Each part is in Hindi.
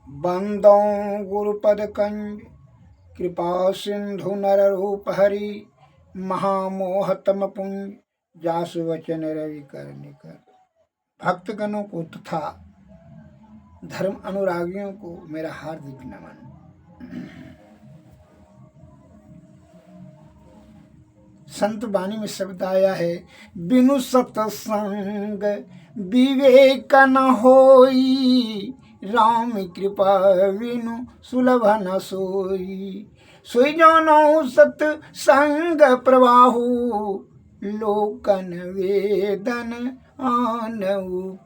बंदो गुरुपद कंज कृपा सिंधु नर रूप हरि महामोहतम पुंज जासु वचन रवि कर निकर। भक्तगणों को तथा धर्म अनुरागियों को मेरा हार्दिक नमन। संत वाणी में शब्द आया है, बिनु सतसंग विवेक न होई, राम कृपा बिनु सुलभ न सोई। सोई जानो सतसंग प्रवाहु, लोकन वेदन आन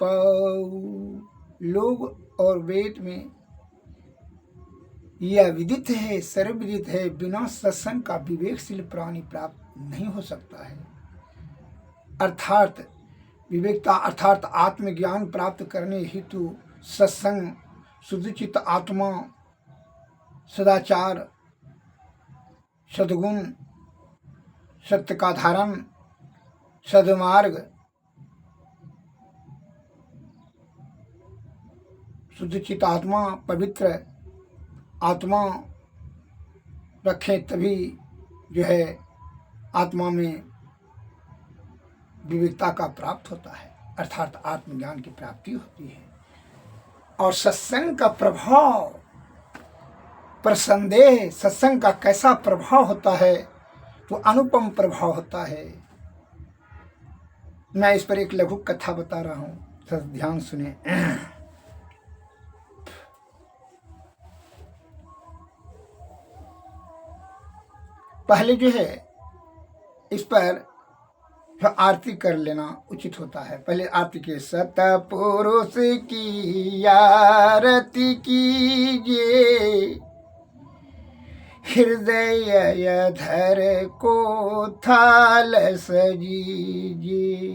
पाऊ। लोग और वेद में यह विदित है, सर्वविदित है, बिना सत्संग का विवेकशील प्राणी प्राप्त नहीं हो सकता है। अर्थात विवेकता अर्थात आत्मज्ञान प्राप्त करने हेतु सत्संग, शुद्धचित्त आत्मा, सदाचार, सद्गुण, सत्य का धारण, सद्मार्ग, शुद्धचित्त आत्मा, पवित्र आत्मा रखें, तभी जो है आत्मा में विवेकता का प्राप्त होता है, अर्थात आत्मज्ञान की प्राप्ति होती है। और सत्संग का प्रभाव, प्रसंदेह सत्संग का कैसा प्रभाव होता है, तो अनुपम प्रभाव होता है। मैं इस पर एक लघु कथा बता रहा हूं, सब ध्यान सुने। पहले जो है इस पर आरती कर लेना उचित होता है। पहले आरती के सतपुरुष की आरती कीजिए, हृदय धर को थाल सजीजिए।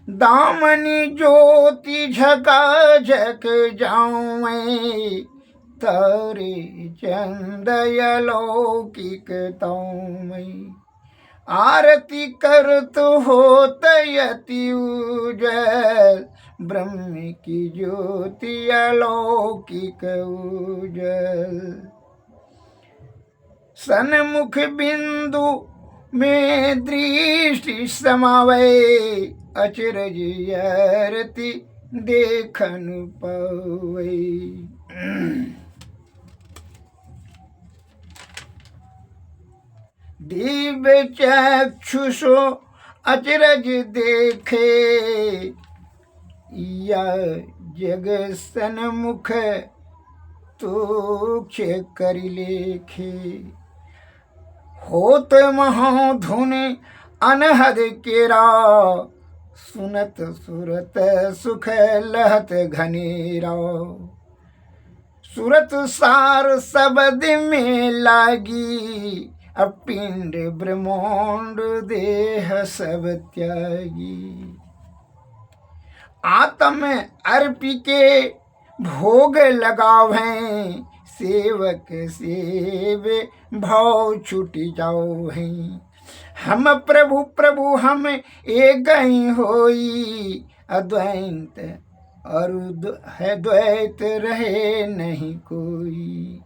दामनी ज्योति झकाझक जाऊं, तारे चंदय लौकिक तौमई। आरती करत होत यति उजल, ब्रह्म की ज्योति अलौकिक उजल। सन्मुख बिंदु में दृष्टि समावे, अचरज आरती देखन पावे। दिव्य चक्षुषो अचरज देखे, या जग सन्मुख तुक्ष करि लेखे। होत महाधुन अनहद केरा, सुनत सुरत सुख लहत घनेरा। सुरत सार सबद में लागी, अब पिंड ब्रह्मांड देह सब त्यागी। आत्म अर्पी के भोग लगावें, सेवक सेवे भाव छूट जाओ हैं। हम प्रभु प्रभु हम एक ही होई, अद्वैत और है द्वैत रहे नहीं कोई।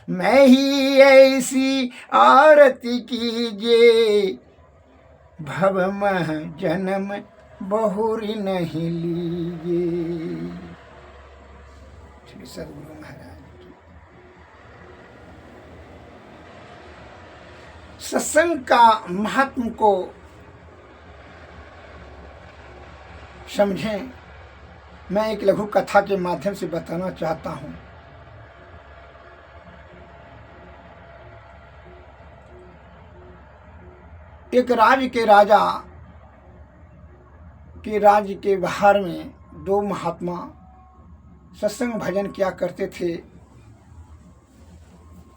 मैं ही ऐसी आरती कीजिए, भव मह जन्म बहुरी नहीं लीजिए। श्री सद्गुरु महाराज की। सत्संग का महात्म को समझें, मैं एक लघु कथा के माध्यम से बताना चाहता हूं। एक राज्य के राजा के राज्य के बाहर में दो महात्मा सत्संग भजन किया करते थे,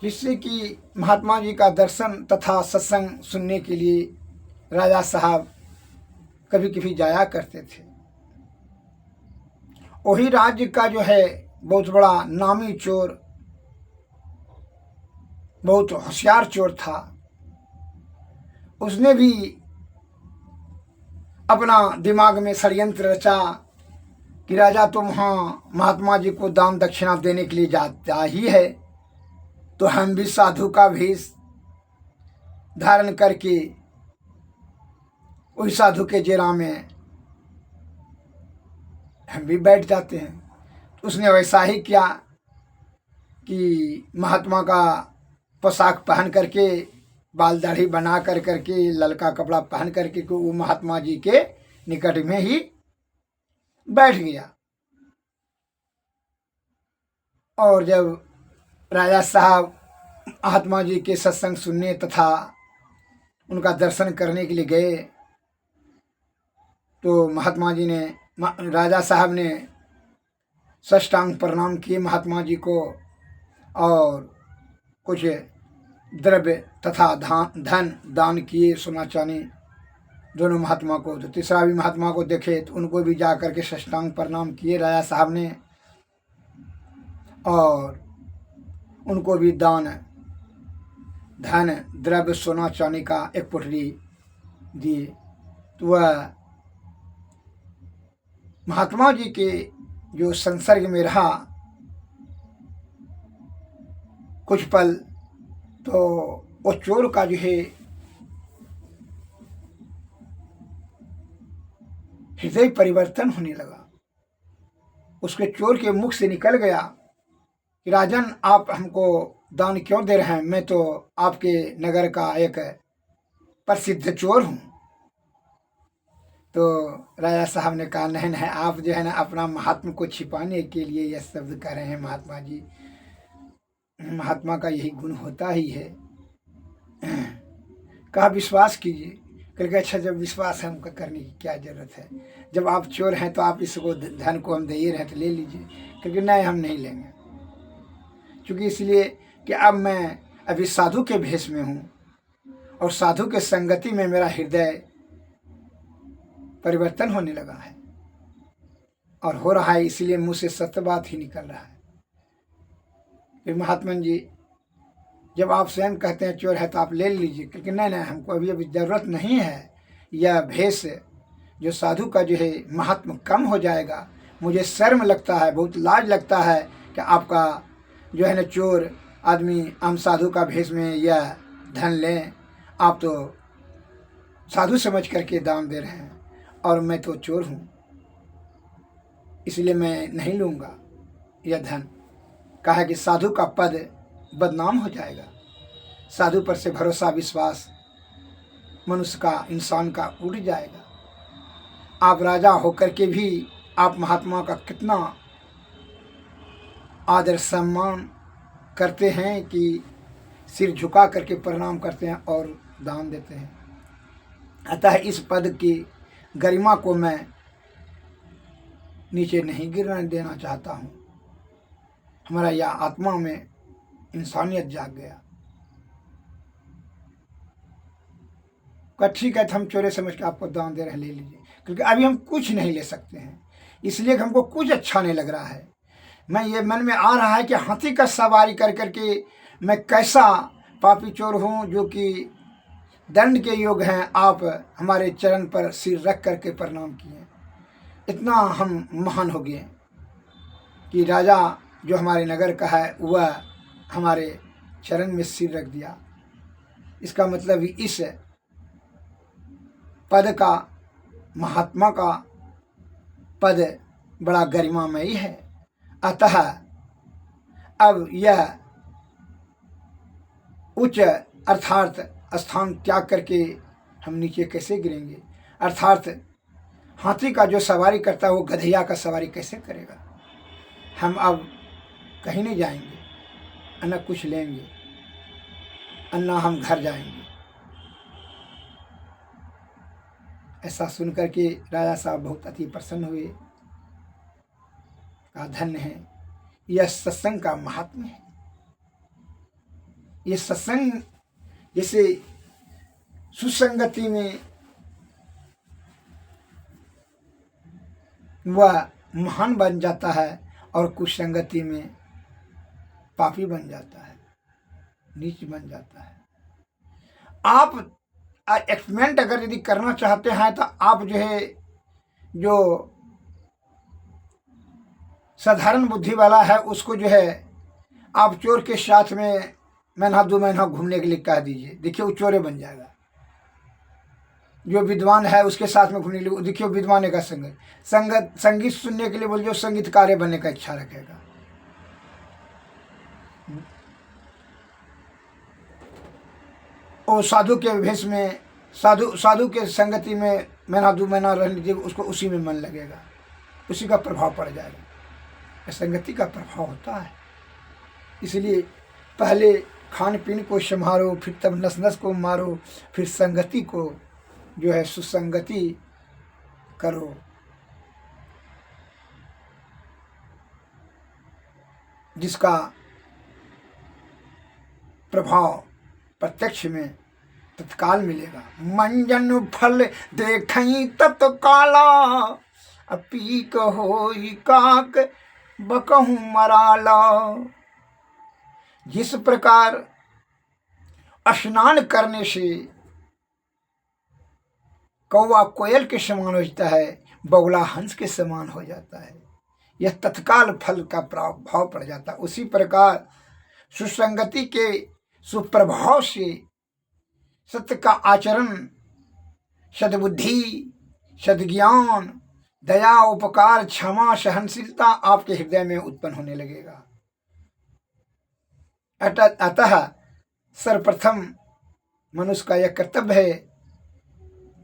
जिससे कि महात्मा जी का दर्शन तथा सत्संग सुनने के लिए राजा साहब कभी कभी जाया करते थे। वही राज्य का जो है बहुत बड़ा नामी चोर, बहुत होशियार चोर था। उसने भी अपना दिमाग में षड्यंत्र रचा कि राजा तो वहाँ महात्मा जी को दान दक्षिणा देने के लिए जाता ही है, तो हम भी साधु का भेष धारण करके उस साधु के जेरा में हम भी बैठ जाते हैं। तो उसने वैसा ही किया कि महात्मा का पोशाक पहन करके, बाल दाढ़ी बना कर करके, ललका कपड़ा पहन करके वो महात्मा जी के निकट में ही बैठ गया। और जब राजा साहब महात्मा जी के सत्संग सुनने तथा उनका दर्शन करने के लिए गए, तो महात्मा जी ने, राजा साहब ने साष्टांग प्रणाम किए महात्मा जी को और कुछ द्रव्य तथा धन दान किए, सोना चांदी दोनों महात्मा को। तो तीसरा भी महात्मा को देखे तो उनको भी जा कर के साष्टांग प्रणाम किए राजा साहब ने, और उनको भी दान धन द्रव्य सोना चांदी का एक पुटली दिए। तो वह महात्मा जी के जो संसर्ग में रहा कुछ पल, तो वो चोर का जो है हृदय परिवर्तन होने लगा। उसके चोर के मुख से निकल गया कि राजन, आप हमको दान क्यों दे रहे हैं? मैं तो आपके नगर का एक प्रसिद्ध चोर हूँ। तो राजा साहब ने कहा, नहीं नहीं, आप जो है ना अपना महात्मा को छिपाने के लिए यह शब्द कह रहे हैं। महात्मा जी, महात्मा का यही गुण होता ही है। कहा विश्वास कीजिए। करके अच्छा, जब विश्वास है हमको करने की क्या जरूरत है? जब आप चोर हैं तो आप इसको धन को हम दे ही रहे तो ले लीजिए। क्योंकि नहीं, हम नहीं लेंगे। क्योंकि इसलिए कि अब मैं अभी साधु के भेष में हूँ और साधु के संगति में मेरा हृदय परिवर्तन होने लगा है और हो रहा है, इसलिए मुँह से सत्य बात ही निकल रहा है। फिर महात्मा जी, जब आप स्वयं कहते हैं चोर है तो आप ले लीजिए। क्योंकि नहीं नहीं, हमको अभी ज़रूरत नहीं है। यह भेष जो साधु का जो है महात्मा कम हो जाएगा। मुझे शर्म लगता है, बहुत लाज लगता है कि आपका जो है ना चोर आदमी हम साधु का भेष में यह धन लें। आप तो साधु समझ करके दान दे रहे हैं और मैं तो चोर हूँ, इसलिए मैं नहीं लूँगा यह धन। कहा कि साधु का पद बदनाम हो जाएगा। साधु पर से भरोसा विश्वास मनुष्य का, इंसान का उड़ जाएगा। आप राजा होकर के भी आप महात्मा का कितना आदर सम्मान करते हैं कि सिर झुका करके प्रणाम करते हैं और दान देते हैं। अतः इस पद की गरिमा को मैं नीचे नहीं गिरने देना चाहता हूँ। हमारा यह आत्मा में इंसानियत जाग गया। कहा ठीक है, हम चोरे समझ के आपको दान दे रहे हैं, ले लीजिए। क्योंकि अभी हम कुछ नहीं ले सकते हैं, इसलिए हमको कुछ अच्छा नहीं लग रहा है। मैं ये मन में आ रहा है कि हाथी का सवारी कर करके मैं कैसा पापी चोर हूँ जो कि दंड के योग हैं। आप हमारे चरण पर सिर रख करके प्रणाम किए। इतना हम महान हो गए कि राजा जो हमारे नगर का है वह हमारे चरण में सिर रख दिया। इसका मतलब इस पद का, महात्मा का पद बड़ा गरिमामयी है। अतः अब यह उच्च अर्थात स्थान त्याग करके हम नीचे कैसे गिरेंगे? अर्थात हाथी का जो सवारी करता है वो गधैया का सवारी कैसे करेगा? हम अब कहीं नहीं जाएंगे, न कुछ लेंगे, न हम घर जाएंगे। ऐसा सुनकर के राजा साहब बहुत अति प्रसन्न हुए। कहा धन्य है, यह सत्संग का महात्म्य है। ये सत्संग जैसे सुसंगति में वह महान बन जाता है और कुसंगति में पापी बन जाता है, नीच बन जाता है। आप एक्सपेरिमेंट अगर यदि करना चाहते हैं तो आप जो है जो साधारण बुद्धि वाला है उसको जो है आप चोर के साथ में महीना 2 महीना घूमने के लिए कह दीजिए, देखिए वो चोरे बन जाएगा। जो विद्वान है उसके साथ में घूमने के लिए, देखिए विद्वान का संगीत सुनने के लिए बोल, जो संगीतकार बनने का इच्छा रखेगा। और साधु के भेष में, साधु के संगति में महीना 2 महीना रह लीजिए, उसको उसी में मन लगेगा, उसी का प्रभाव पड़ जाएगा। संगति का प्रभाव होता है। इसलिए पहले खान पीन को संभालो, फिर तब नस नस को मारो, फिर संगति को जो है सुसंगति करो। जिसका प्रभाव प्रत्यक्ष में तत्काल मिलेगा। मंजन फल देखई तत्काला, अपी कहोई काक बकहु मराला। जिस प्रकार स्नान करने से कौवा कोयल के समान हो जाता है, बगुला हंस के समान हो जाता है, यह तत्काल फल का प्रभाव पड़ जाता है। उसी प्रकार सुसंगति के सुप्रभाव से सत्य का आचरण, सद्बुद्धि, सद्ज्ञान, दया, उपकार, क्षमा, सहनशीलता आपके हृदय में उत्पन्न होने लगेगा। अतः सर्वप्रथम मनुष्य का यह कर्तव्य है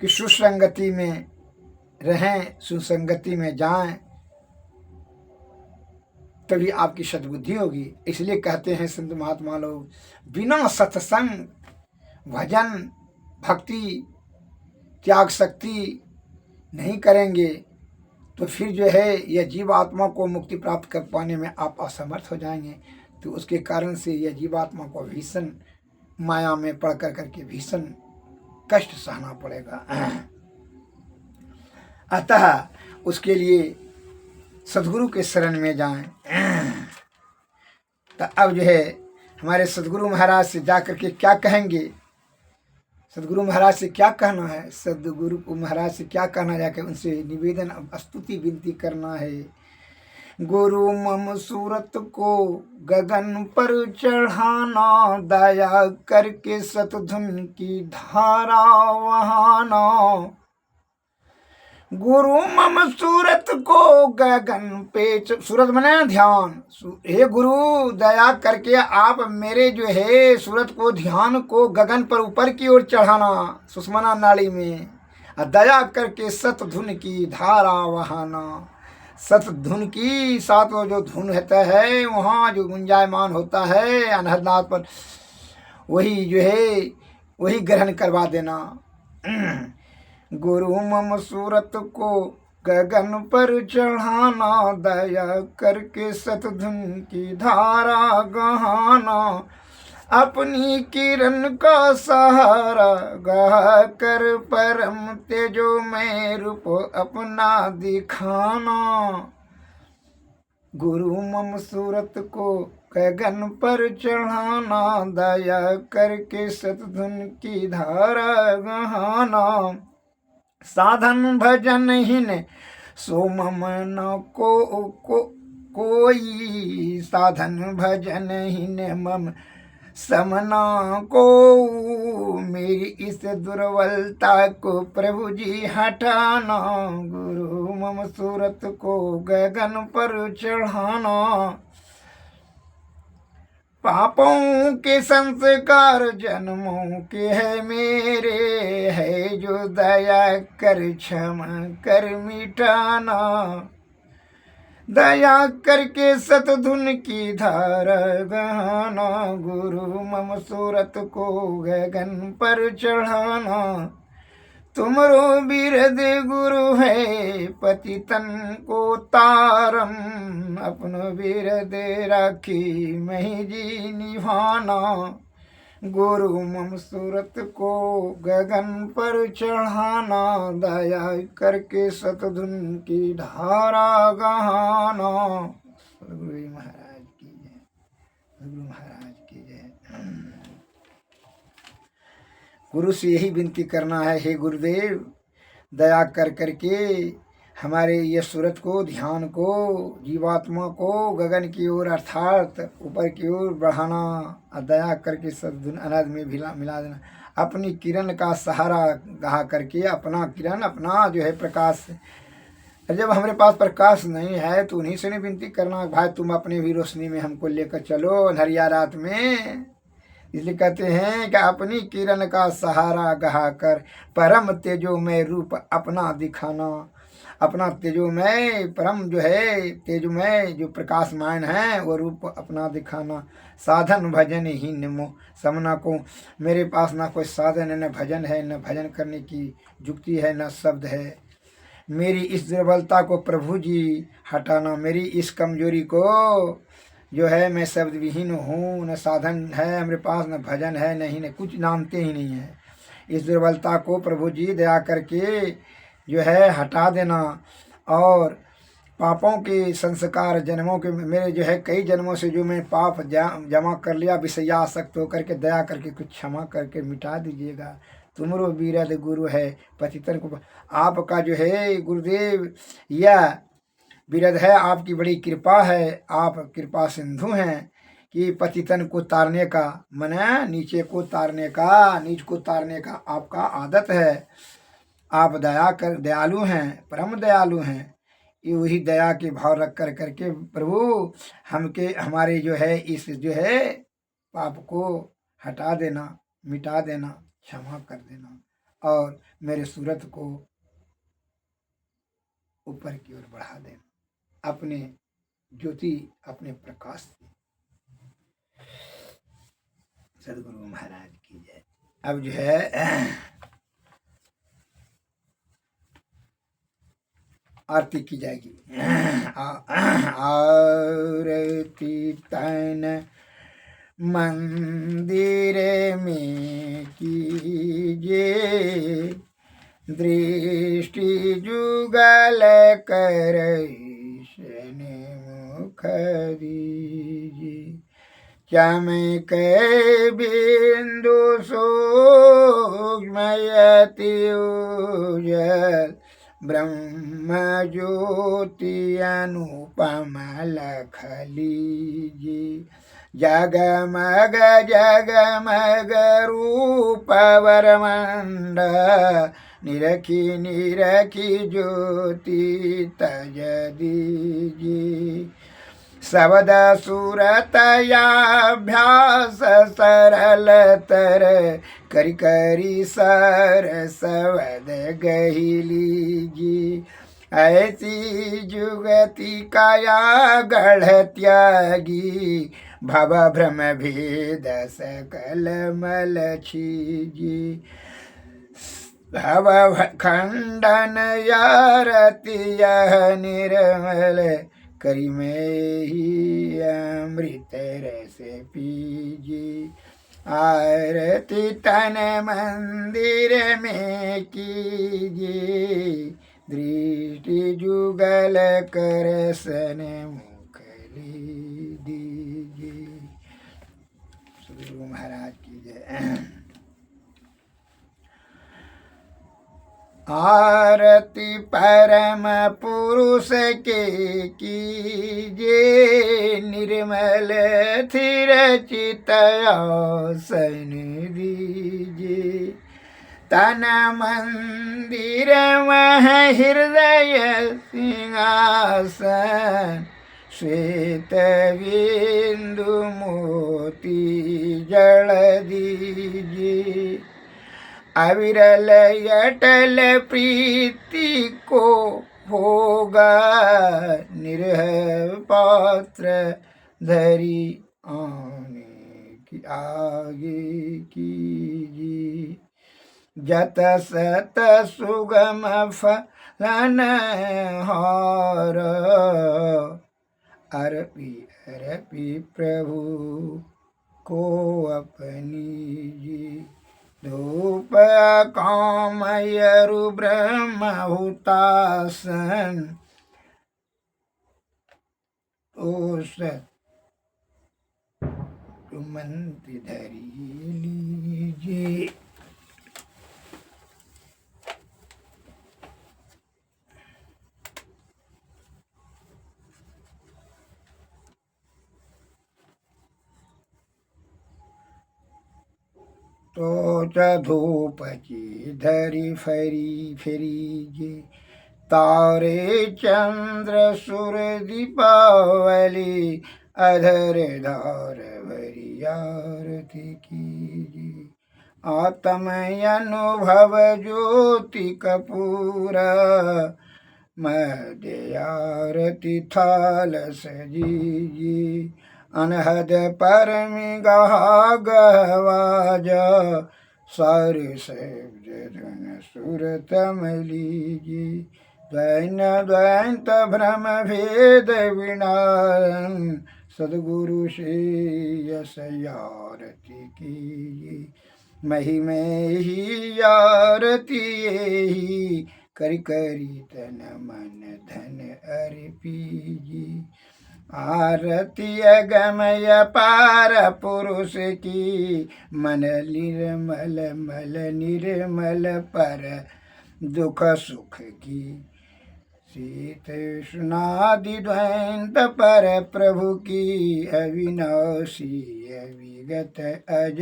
कि सुसंगति में रहें, सुसंगति में जाएं, तभी आपकी सद्बुद्धि होगी। इसलिए कहते हैं संत महात्मा लोग, बिना सत्संग, भजन, भक्ति, त्याग शक्ति नहीं करेंगे तो फिर जो है यह जीवात्मा को मुक्ति प्राप्त कर पाने में आप असमर्थ हो जाएंगे। तो उसके कारण से यह जीवात्मा को भीषण माया में पड़ करके भीषण कष्ट सहना पड़ेगा। अतः उसके लिए सद्गुरु के शरण में जाएं। तो अब जो है हमारे सद्गुरु महाराज से जा करके क्या कहेंगे, सद्गुरु महाराज से क्या कहना है, सद्गुरु को महाराज से क्या कहना, जाकर उनसे निवेदन स्तुति विनती करना है। गुरु मम सूरत को गगन पर चढ़ाना, दया करके सतधुन की धारा वहाना। गुरु मम सूरत को गगन पे, सूरत मने ध्यान, हे गुरु दया करके आप मेरे जो है सूरत को, ध्यान को गगन पर ऊपर की ओर चढ़ाना, सुषमना नाड़ी में, दया करके सतधुन की धारा वहाना। सतधुन की, सातों जो धुन होता है वहाँ जो गुंजायमान होता है अनहदनाथ पर, वही जो है वही ग्रहण करवा देना। गुरु मम सूरत को गगन पर चढ़ाना, दया करके सतधुन की धारा गहाना। अपनी किरण का सहारा गा कर परम तेजो में रूप अपना दिखाना। गुरु मम सूरत को गगन पर चढ़ाना, दया करके सतधुन की धारा गहाना। साधन भजन हीन सो मम न कोई, साधन भजन हीन मम समना को। मेरी इस दुर्बलता को प्रभु जी हटाना, गुरु मम सूरत को गगन पर चढ़ाना। पापों के संस्कार जन्मों के है मेरे, है जो दया कर क्षमा कर मिटाना। दया करके सतधुन की धारा गहाना, गुरु मम सूरत को गगन पर चढ़ाना। तुमरो बिरद गुरु है पतितन को तारम, अपनो बिरद राखी मही जी निभाना। गुरु मम सूरत को गगन पर चढ़ाना, दया करके सतधुन की धारा गहाना। गुरु महाराज की जय, गुरु महाराज की जय। गुरु से यही विनती करना है, हे गुरुदेव दया कर करके हमारे ये सूरत को, ध्यान को, जीवात्मा को गगन की ओर अर्थात ऊपर की ओर बढ़ाना और दया करके सद्गुण अनंत में भी मिला देना। अपनी किरण का सहारा गा करके अपना किरण, अपना जो है प्रकाश। जब हमारे पास प्रकाश नहीं है तो उन्हीं से नहीं विनती करना, भाई तुम अपनी भी रोशनी में हमको लेकर चलो अंधरिया रात में। इसलिए कहते हैं कि अपनी किरण का सहारा गा कर परम तेजोमय रूप अपना दिखाना। अपना तेजोमय परम जो है तेजोमय जो प्रकाशमान है वो रूप अपना दिखाना। साधन भजन ही निमो समना को, मेरे पास ना कोई साधन है, न भजन है, न भजन करने की युक्ति है, न शब्द है। मेरी इस दुर्बलता को प्रभु जी हटाना, मेरी इस कमजोरी को जो है, मैं शब्द विहीन हूँ, न साधन है मेरे पास, न भजन है, नहीं न कुछ नामते ही नहीं है। इस दुर्बलता को प्रभु जी दया करके जो है हटा देना। और पापों के संस्कार जन्मों के, मेरे जो है कई जन्मों से जो मैं पाप जमा कर लिया, विषया आसक्त होकर के दया करके कुछ क्षमा करके मिटा दीजिएगा। तुमरो बीरद गुरु है पतितन को, आपका जो है गुरुदेव यह बीरद है, आपकी बड़ी कृपा है, आप कृपा सिंधु हैं कि पतितन को तारने का, मने नीचे को तारने का, नीच को तारने का आपका आदत है। आप दयालु हैं, परम दयालु हैं। ये वही दया के भाव रख कर करके प्रभु हमारे जो है इस जो है पाप को हटा देना, मिटा देना, क्षमा कर देना और मेरे सूरत को ऊपर की ओर बढ़ा देना अपने ज्योति, अपने प्रकाश से। सदगुरु महाराज की जय। अब जो है आरती की जाएगी। आरती तन मंदिर में कीजिए, दृष्टि जुगल कर मुख दीजिए। चमक बिंदु सूक्ष्म यति उजल, ब्रह्म ज्योति अनुपम लख लीजिए। जगमग जगमग रूप वरमंड, निरखी निरखी ज्योति तज दीजिए। शब्द सुरतयाभ्यास सरल तर, करी करी सर शब्द गही लीजिए। ऐसी जुगति काया गढ़ त्यागी, भव भ्रम भेद सकल मल छीजी। भव खंडन यारति यह निर्मल, करी में ही अमृत रस पीजी। आरती तन मंदिर में कीजिए, दृष्टि जुगल कर सन मुख दीजिए। सदगुरु महाराज की जय। आरती परम पुरुष के कीजिए, निर्मल थिर चित आसन दीजिए। तन मंदिर मह हृदय सिंहासन, श्वेत बिंदु मोती जड़ दीजिए। अविरल अटल प्रीति को होगा, निरह पात्र धरी आने की आगे कीजिए। जत सत सुगम फलन हार, अर्पी प्रभु को अपनी जी। धूप कामयरु ब्रह्म हुतासन, ओस मंत्र धरी लीजिए। तो धूप की धरी फरी फेरी जे, तारे चंद्र सुर दीपावली, अधर धार भरी आरती कीजिए। आत्म अनुभव ज्योति कपूर, मध्य आरती थाल सजीजिए। अनहद परमि गहा गहवाज, सार शब्द धुन सुरतम लीजिए। दैन द्वैत भ्रम भेद विनारन, सदगुरु से यश आरती कीजिए। मही में ही आरती ही, करि करि तन मन धन अर्पीजी। आरती अगमय पार पुरुष की, मन निर्मल मल निर्मल पर दुख सुख की। शीत उष्णादि द्वैत पर प्रभु की, अविनाशी अविगत अज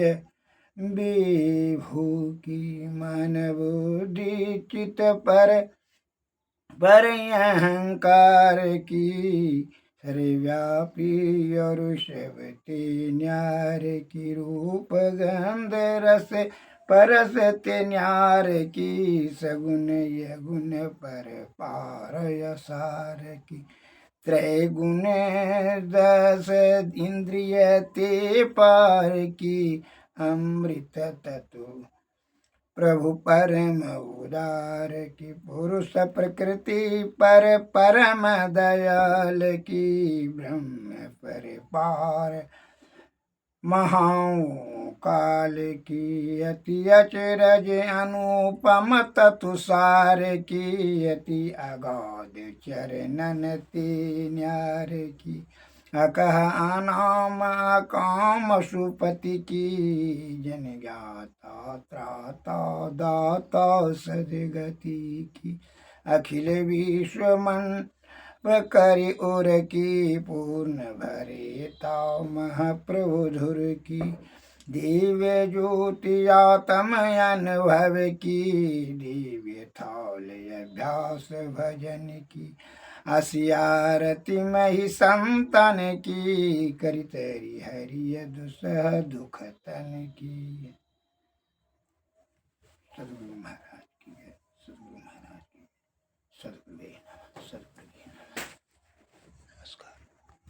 विभू की। मन बुद्धि चित पर अहंकार की, सर्वव्यापी और शबते न्यार की। रूप गंध रस परस ते न्यार की, सगुन यगुण पर पार यसार की। त्रैगुण दस इंद्रिय ते पार की, अमृत तत्व प्रभु परम उदार की। पुरुष प्रकृति पर परम दयाल की, ब्रह्म पर पार महाओ काल की। अति अचरज अनुपम ततुसार की, अति अगाध चरणन ते न्यार की। अकह अनाम काम सुपति की, जन ज्ञाता त्राता दाता सदगति की। अखिल विश्व मन करि उर की, पूर्ण भरे ताव महाप्रभु धुर की। दिव्य ज्योति आत्म अनुभव की, दिव्य थाल अभ्यास भजन की। असियारति मही संतन की, करि तरि हरिय दुसह दुख तन की। सद्गुरु महाराज की जय, सद्गुरु महाराज की, सद्गुरु।